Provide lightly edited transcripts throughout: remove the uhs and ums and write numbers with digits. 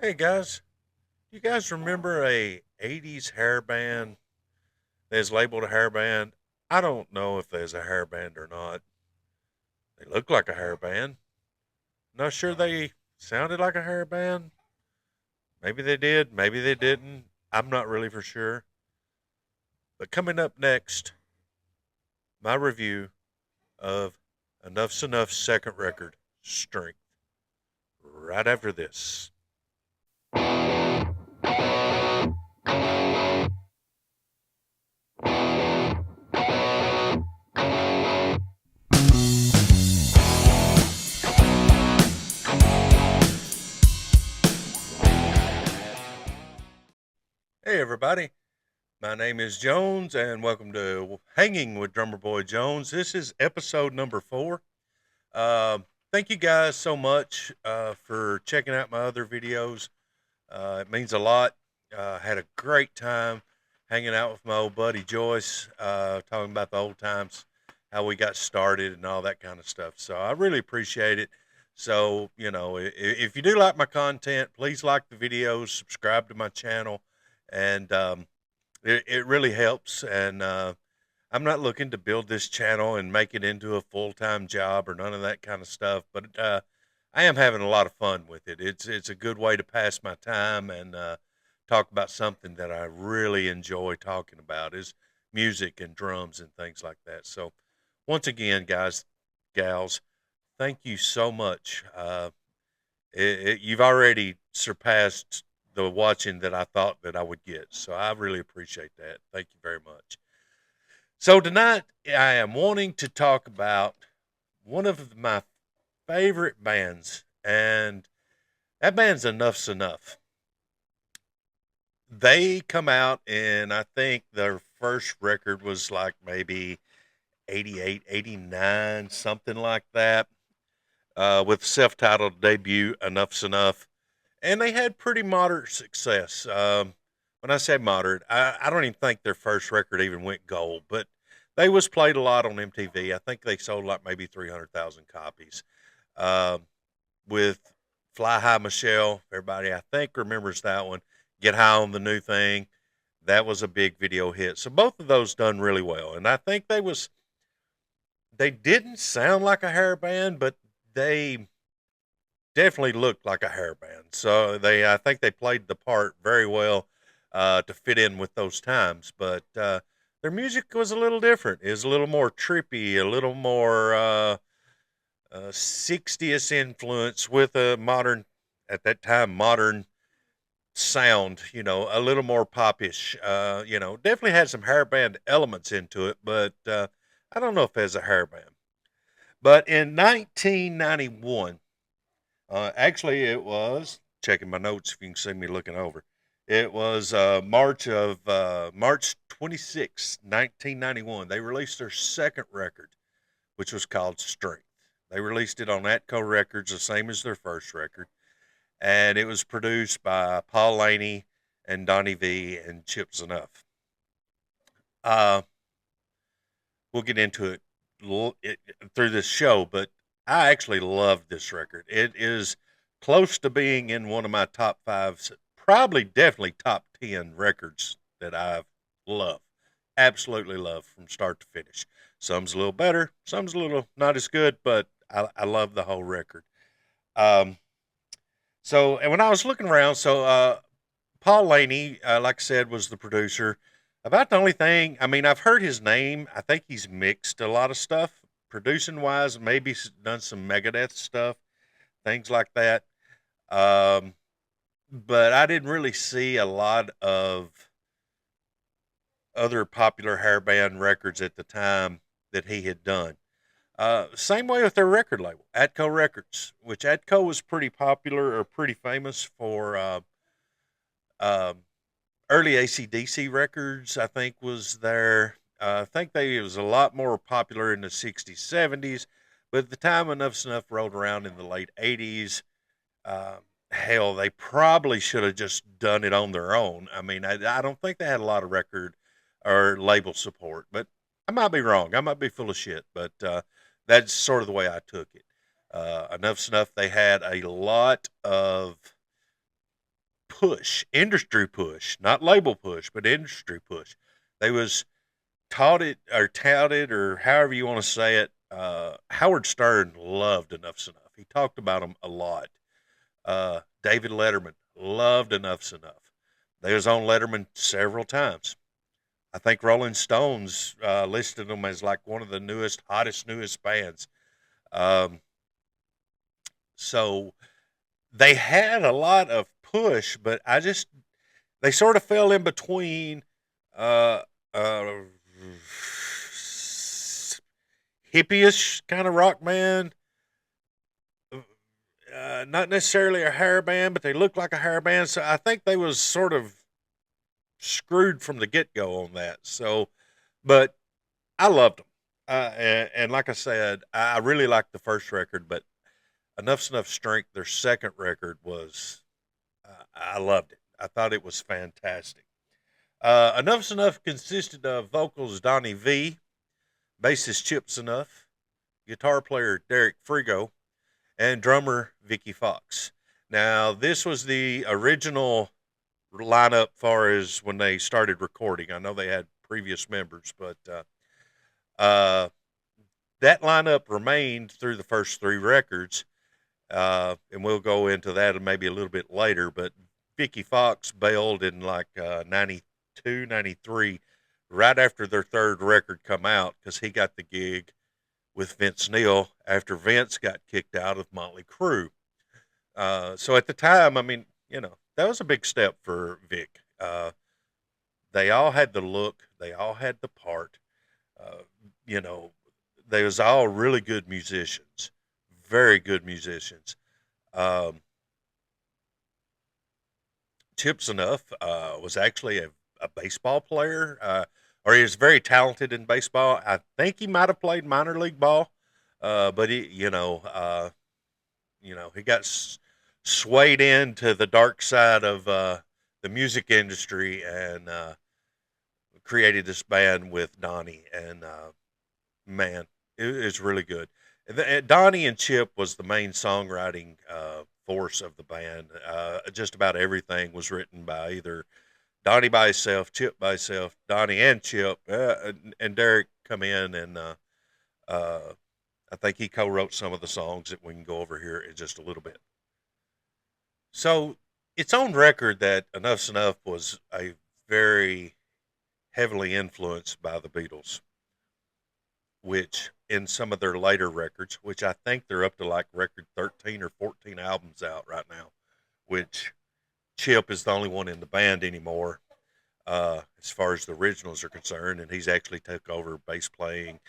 Hey guys, do you guys remember a 80s hair band that's labeled a hair band? I don't know if there's a hair band or not. They look like a hair band. Not sure they sounded like a hair band. Maybe they did, maybe they didn't. I'm not really for sure. But coming up next, my review of Enough's Enough's second record, Strength. Right after this. Hey everybody, my name is Jones, and welcome to Hanging with Drummer Boy Jones. This is episode number 4. Thank you guys so much for checking out my other videos. It means a lot. Had a great time hanging out with my old buddy Joyce, talking about the old times, how we got started, and all that kind of stuff. So I really appreciate it. So, if you do like my content, please like the videos, subscribe to my channel, and it really helps. And I'm not looking to build this channel and make it into a full-time job or none of that kind of stuff, but I am having a lot of fun with it. It's a good way to pass my time and talk about something that I really enjoy talking about is music and drums and things like that. So once again, guys, gals, thank you so much. You've already surpassed the watching that I thought that I would get. So I really appreciate that. Thank you very much. So tonight I am wanting to talk about one of my favorite bands, and that band's Enuff's Enough. They come out, and I think their first record was like maybe 88, 89, something like that, with self-titled debut Enuff's Enough. And they had pretty moderate success. When I say moderate, I don't even think their first record even went gold, but they was played a lot on MTV. I think they sold like maybe 300,000 copies. Uh, with Fly High Michelle, everybody I think remembers that one. Get High on the New Thing. That was a big video hit. So both of those done really well. And I think they didn't sound like a hair band, but they definitely looked like a hair band. So I think they played the part very well to fit in with those times. But their music was a little different. It was a little more trippy, a little more 60s influence with a modern, at that time, modern sound. A little more popish. Definitely had some hair band elements into it, but I don't know if there's a hair band. But in 1991, actually, it was checking my notes. If you can see me looking over, it was March 26, 1991. They released their second record, which was called Strength. They released it on Atco Records, the same as their first record, and it was produced by Paul Laney and Donnie V and Chips Enough. Uh, we'll get into it through this show, but I actually love this record. It is close to being in one of my top 5, probably definitely top 10 records that I've loved. Absolutely love from start to finish. Some's a little better, some's a little not as good, but I love the whole record. Um, and when I was looking around, Paul Laney, like I said, was the producer. About the only thing, I mean, I've heard his name. I think he's mixed a lot of stuff, producing wise, maybe done some Megadeth stuff, things like that. Um, but I didn't really see a lot of other popular hair band records at the time that he had done. Same way with their record label, Atco Records, which Atco was pretty popular or pretty famous for um, early AC/DC records. I think was there. I think it was a lot more popular in the 60s, 70s, but at the time Enough Snuff rolled around in the late 80s. Uh, Hell, they probably should have just done it on their own. I mean, I don't think they had a lot of record or label support, but I might be wrong. I might be full of shit, but that's sort of the way I took it. Enough Snuff, they had a lot of push, industry push, not label push, but industry push. They was taught it or touted or however you want to say it. Howard Stern loved Enough's Enough. He talked about them a lot. David Letterman loved Enough's Enough. They was on Letterman several times. I think Rolling Stones listed them as like one of the newest, hottest, newest bands. Um, so they had a lot of push, but they sort of fell in between uh, uh, hippie-ish kind of rock band. Not necessarily a hair band, but they looked like a hair band. So I think they was sort of screwed from the get go on that. So, but I loved them. And like I said, I really liked the first record, but Enough's Enough Strength, their second record was, I loved it. I thought it was fantastic. Enough's Enough consisted of vocals Donnie V, bassist Chips Enuff, guitar player Derek Frigo, and drummer Vikki Foxx. Now, this was the original lineup far as when they started recording. I know they had previous members, but uh, that lineup remained through the first three records, and we'll go into that maybe a little bit later. But Vikki Foxx bailed in like 92, 93, right after their third record come out because he got the gig with Vince Neil after Vince got kicked out of Motley Crue. So at the time, I mean, that was a big step for Vic. They all had the look, they all had the part. Uh, you know, they was all really good musicians, very good musicians. Um, Chips Enough was actually a baseball player, or he was very talented in baseball. I think he might have played minor league ball, but he got swayed into the dark side of the music industry and created this band with Donnie. And man, it's really good. Donnie and Chip was the main songwriting force of the band. Just about everything was written by either Donnie by himself, Chip by himself, Donnie and Chip, and Derek come in and uh, I think he co-wrote some of the songs that we can go over here in just a little bit. So it's on record that Enough's Enough was a very heavily influenced by the Beatles, which in some of their later records, which I think they're up to like record 13 or 14 albums out right now, which Chip is the only one in the band anymore as far as the originals are concerned, and he's actually took over bass playing,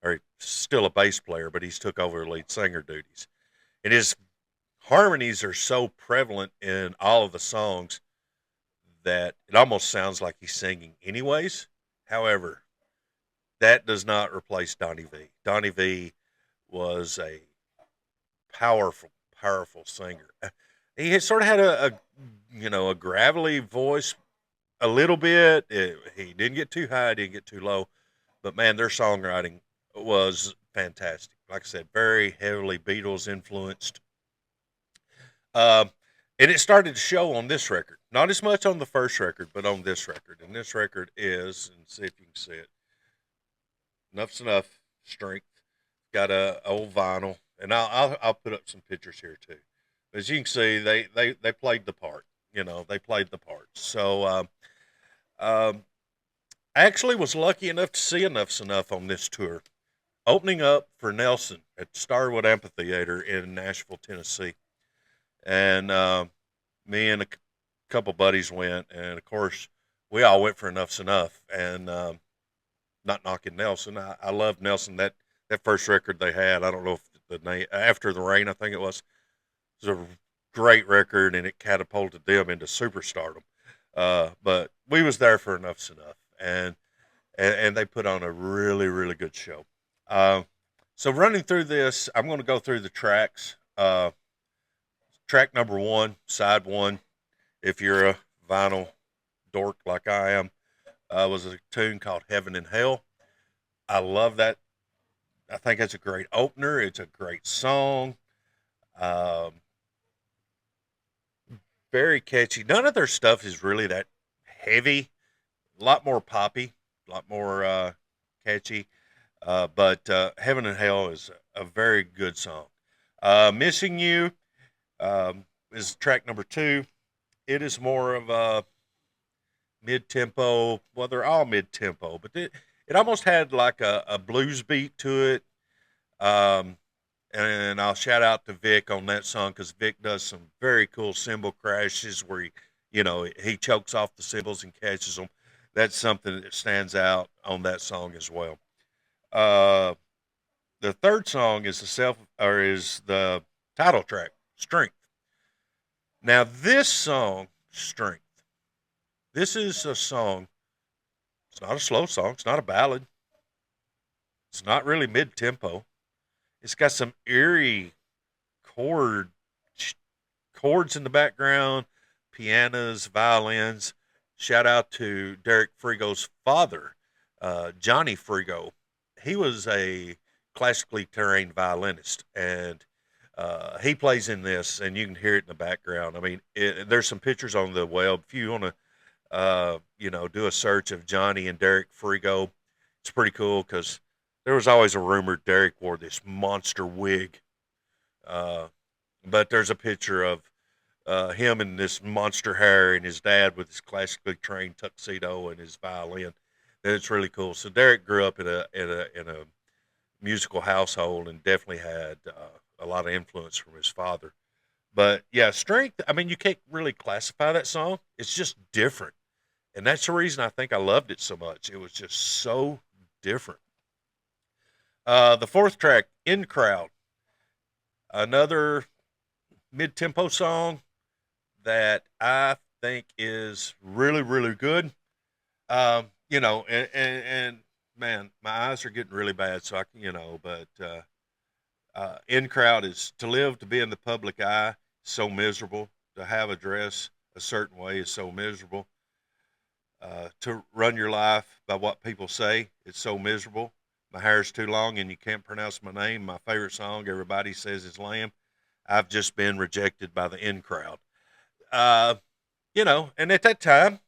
or he's still a bass player, but he's took over lead singer duties. And his harmonies are so prevalent in all of the songs that it almost sounds like he's singing anyways. However, that does not replace Donnie V. Donnie V was a powerful, powerful singer. He had sort of had a gravelly voice a little bit. He didn't get too high, didn't get too low, but man, their songwriting was fantastic. Like I said, very heavily Beatles influenced. Um, and it started to show on this record. Not as much on the first record, but on this record. And this record is, and see if you can see it, Enough's Enough Strength. Got a old vinyl, and I'll put up some pictures here too. As you can see, they played the part. They played the part. So um, I actually was lucky enough to see Enough's Enough on this tour, opening up for Nelson at Starwood Amphitheater in Nashville, Tennessee. And me and a couple buddies went, and of course, we all went for Enough's Enough. And not knocking Nelson, I loved Nelson. That first record they had, I don't know if the name After the Rain, I think it was a great record, and it catapulted them into superstardom. But we was there for Enough's Enough, and they put on a really really good show. Uh, so running through this, I'm going to go through the tracks. Track number one, side one, if you're a vinyl dork like I am, was a tune called Heaven and Hell. I love that. I think it's a great opener. It's a great song. Um, very catchy. None of their stuff is really that heavy. A lot more poppy, a lot more catchy. But Heaven and Hell is a very good song. Missing You is track number 2. It is more of a mid tempo. Well, they're all mid tempo, but it almost had like a blues beat to it. Um, and I'll shout out to Vic on that song because Vic does some very cool cymbal crashes where he chokes off the cymbals and catches them. That's something that stands out on that song as well. Uh, the third song is is the title track, Strength. Now this song, Strength. This is a song. It's not a slow song. It's not a ballad. It's not really mid tempo. It's got some eerie chord chords in the background, pianos, violins. Shout out to Derek Frigo's father, Johnny Frigo. He was a classically trained violinist, and he plays in this, and you can hear it in the background. I mean, there's some pictures on the web. If you want to, do a search of Johnny and Derek Frigo, it's pretty cool because there was always a rumor Derek wore this monster wig. But there's a picture of him in this monster hair and his dad with his classically trained tuxedo and his violin. And it's really cool. So Derek grew up in a musical household and definitely had a lot of influence from his father. But yeah, Strength. I mean, you can't really classify that song. It's just different, and that's the reason I think I loved it so much. It was just so different. The fourth track, In Crowd, another mid-tempo song that I think is really, really good. And man, my eyes are getting really bad, so In Crowd is to live, to be in the public eye, so miserable. To have a dress a certain way is so miserable. To run your life by what people say, it's so miserable. My hair's too long and you can't pronounce my name. My favorite song, everybody says, is Lamb. I've just been rejected by the In Crowd. Uh, and at that time,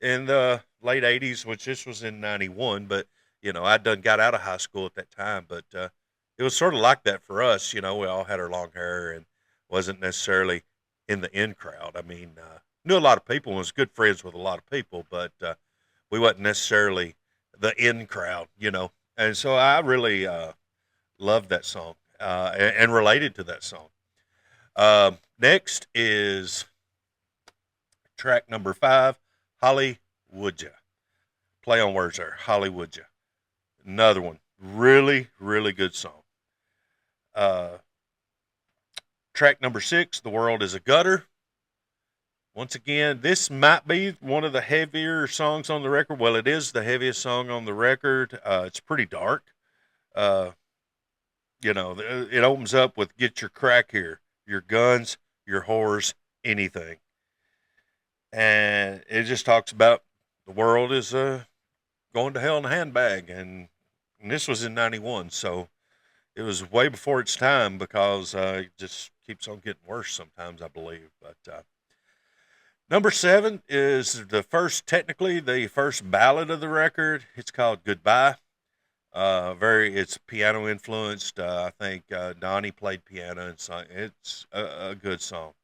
in the late 80s, which this was in 91, but, I done got out of high school at that time, but it was sort of like that for us. We all had our long hair and wasn't necessarily in the In Crowd. I mean, knew a lot of people and was good friends with a lot of people, but we wasn't necessarily the In Crowd. And so I really loved that song and related to that song. Next is track number 5, Hollywood Ya. Play on words there, Hollywood Ya. Another one, really, really good song. Track number 6, The World Is a Gutter. Once again, this might be one of the heavier songs on the record. Well, it is the heaviest song on the record. It's pretty dark. Uh, it opens up with "Get your crack here, your guns, your whores, anything," and it just talks about the world is going to hell in a handbag, and this was in '91, so it was way before its time because it just keeps on getting worse sometimes, I believe. But number 7 is technically the first ballad of the record. It's called Goodbye. It's piano influenced. I think Donnie played piano and sung. It's a good song.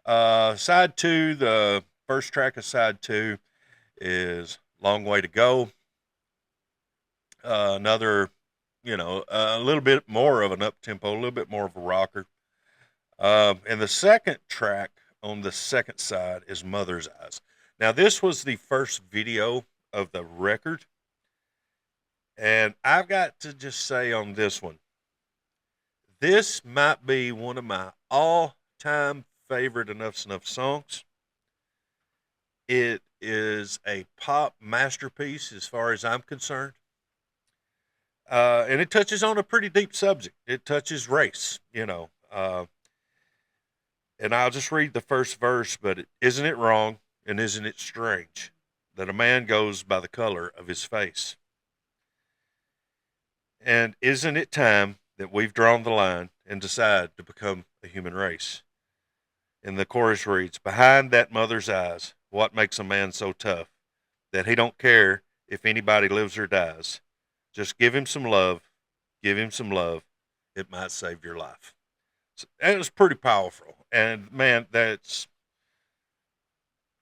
Side 2, the first track of side 2 is Long Way to Go. Another, a little bit more of an up tempo, a little bit more of a rocker. And the second track on the second side is Mother's Eyes. Now, this was the first video of the record. And I've got to just say on this one, this might be one of my all-time favorite Enuff Snuff songs. It is a pop masterpiece as far as I'm concerned. And it touches on a pretty deep subject. It touches race. And I'll just read the first verse, but isn't it wrong and isn't it strange that a man goes by the color of his face? And isn't it time that we've drawn the line and decide to become a human race? And the chorus reads, "Behind that mother's eyes, what makes a man so tough that he don't care if anybody lives or dies? Just give him some love, give him some love. It might save your life." So, it was pretty powerful. And man, that's,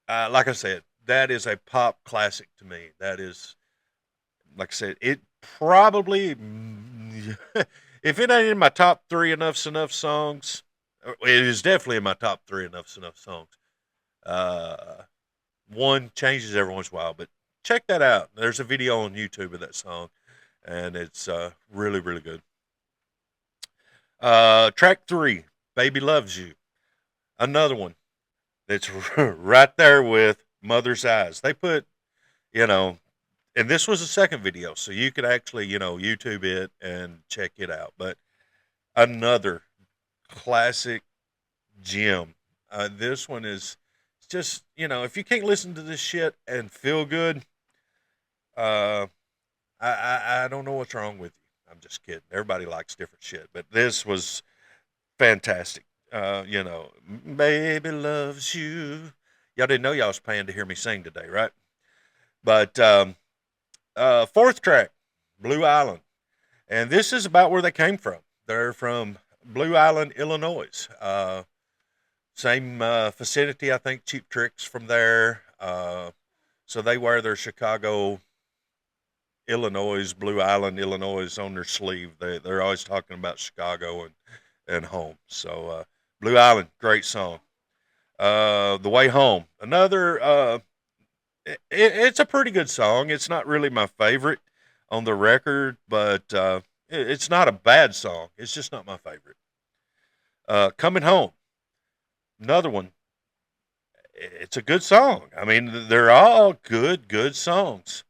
like I said, that is a pop classic to me. That is, like I said, it probably, if it ain't in my top three Enough's Enough songs, it is definitely in my top three Enough's Enough songs. Uh, One changes every once in a while, but check that out. There's a video on YouTube of that song, and it's really, really good. Track three, "Baby Loves You." Another one that's right there with "Mother's Eyes." They put, you know, and this was a second video, so you could actually, YouTube it and check it out. But another classic gem. This one is just, if you can't listen to this shit and feel good, uh, I don't know what's wrong with you. I'm just kidding. Everybody likes different shit, but this was fantastic. Baby loves you. Y'all didn't know y'all was paying to hear me sing today, right? But fourth track, "Blue Island," and this is about where they came from. They're from Blue Island, Illinois. Same vicinity, I think. Cheap Tricks from there. So they wear their Chicago, Illinois, Blue Island, Illinois on their sleeve. They're always talking about Chicago and home. So Blue Island, great song. "The Way Home," another. It's a pretty good song. It's not really my favorite on the record, but it's not a bad song. It's just not my favorite. "Coming Home," another one. It's a good song. I mean, they're all good songs.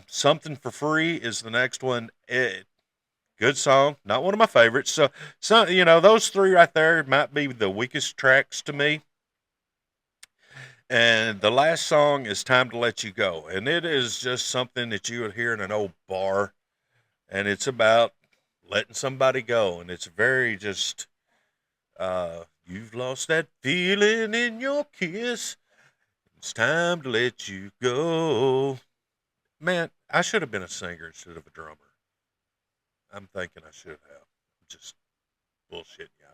"Something for Free" is the next one. Good song, not one of my favorites. So those three right there might be the weakest tracks to me. And the last song is "Time to Let You Go," and it is just something that you would hear in an old bar, and it's about letting somebody go, and it's very just, "You've lost that feeling in your kiss. It's time to let you go." Man, I should have been a singer instead of a drummer. I'm thinking I should have. Just bullshitting you.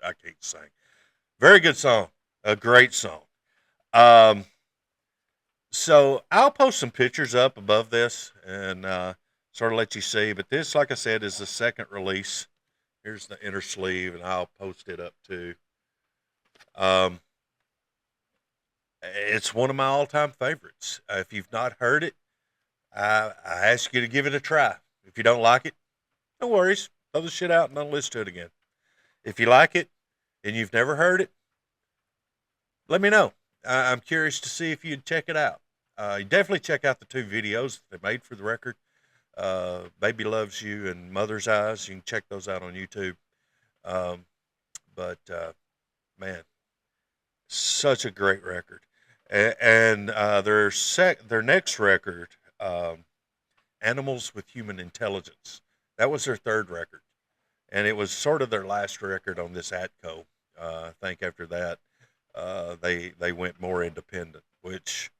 I can't sing. Very good song. A great song. Um, so I'll post some pictures up above this and sort of let you see. But this, like I said, is the second release. Here's the inner sleeve, and I'll post it up too. Um, it's one of my all-time favorites. If you've not heard it, I ask you to give it a try. If you don't like it, no worries. Throw the shit out and don't listen to it again. If you like it and you've never heard it, let me know. I'm curious to see if you'd check it out. You definitely check out the two videos they made for the record. "Baby Loves You" and "Mother's Eyes." You can check those out on YouTube. Um, but man, such a great record. And their next record, "Animals with Human Intelligence," that was their third record, and it was sort of their last record on this Atco. I think after that, they went more independent, which,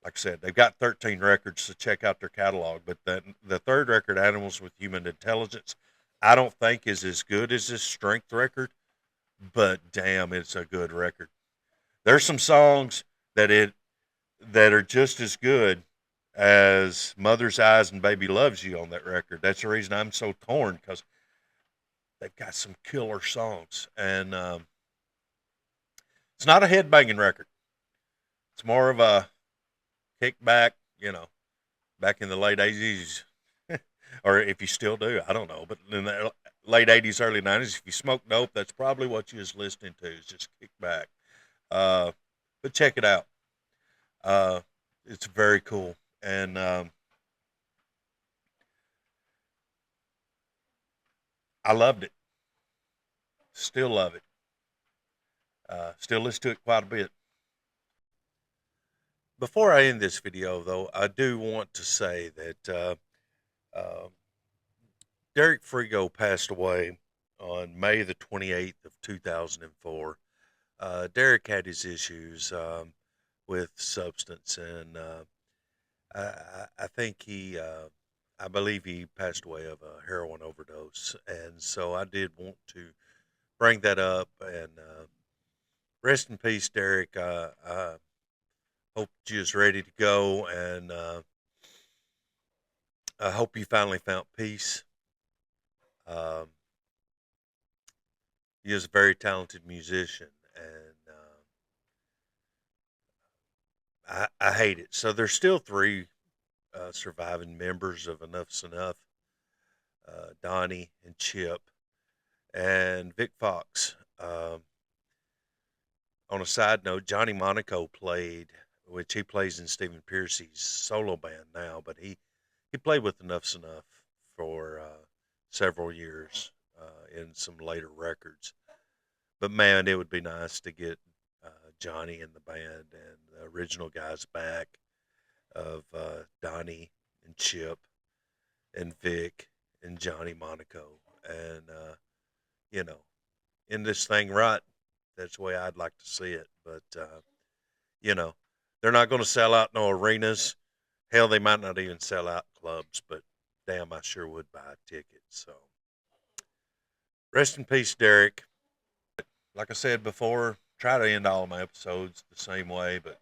like I said, they've got 13 records, so check out their catalog. But the third record, "Animals with Human Intelligence," I don't think is as good as this Strength record, but damn, it's a good record. There's some songs that are just as good as "Mother's Eyes" and "Baby Loves You" on that record. That's the reason I'm so torn, because they've got some killer songs, and it's not a headbanging record. It's more of a kickback, back in the late 80s, or if you still do, I don't know. But in the late 80s, early 90s, if you smoke dope, that's probably what you was listening to, is just kickback. Uh, but check it out. Uh, it's very cool. And I loved it. Still love it. Still listen to it quite a bit. Before I end this video, though, I do want to say that uh, Derek Frigo passed away on May the 28th of 2004. Derek had his issues with substance, and I think I believe he passed away of a heroin overdose. And so I did want to bring that up and rest in peace, Derek. I hope you was ready to go, and I hope you finally found peace. Um, he is a very talented musician, and I hate it. So there's still three surviving members of Enough's Enough: Donnie and Chip and Vic Foxx. On a side note, Johnny Monaco played, which he plays in Stephen Pearcy's solo band now, but he played with Enough's Enough for several years in some later records. But man, it would be nice to get Johnny in the band and the original guys back of Donnie and Chip and Vic and Johnny Monaco, and you know, in this thing right. That's the way I'd like to see it. But you know, they're not going to sell out no arenas. Hell, they might not even sell out clubs. But damn, I sure would buy a ticket. So rest in peace, Derek. Like I said before, try to end all my episodes the same way, but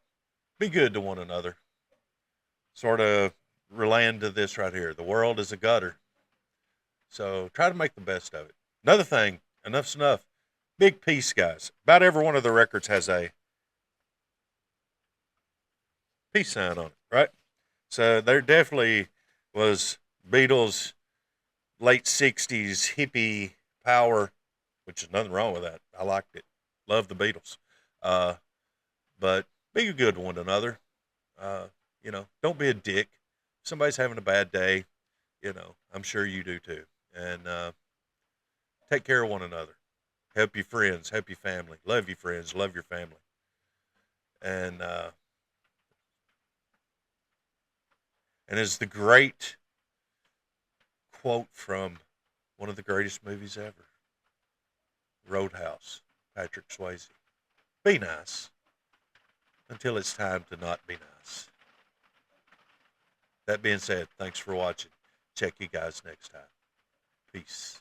be good to one another. Sort of relaying to this right here. The world is a gutter. So try to make the best of it. Another thing, enough's enough. Big peace, guys. About every one of the records has a peace sign on it, right? So there definitely was Beatles late 60s hippie power, which is nothing wrong with that. I liked it. Love the Beatles. Uh, but be good to one another. Don't be a dick. If somebody's having a bad day, I'm sure you do too. And take care of one another. Help your friends, help your family. Love your friends, love your family. And as the great quote from one of the greatest movies ever, Roadhouse, Patrick Swayze, be nice until it's time to not be nice. That being said, thanks for watching. Check you guys next time. Peace.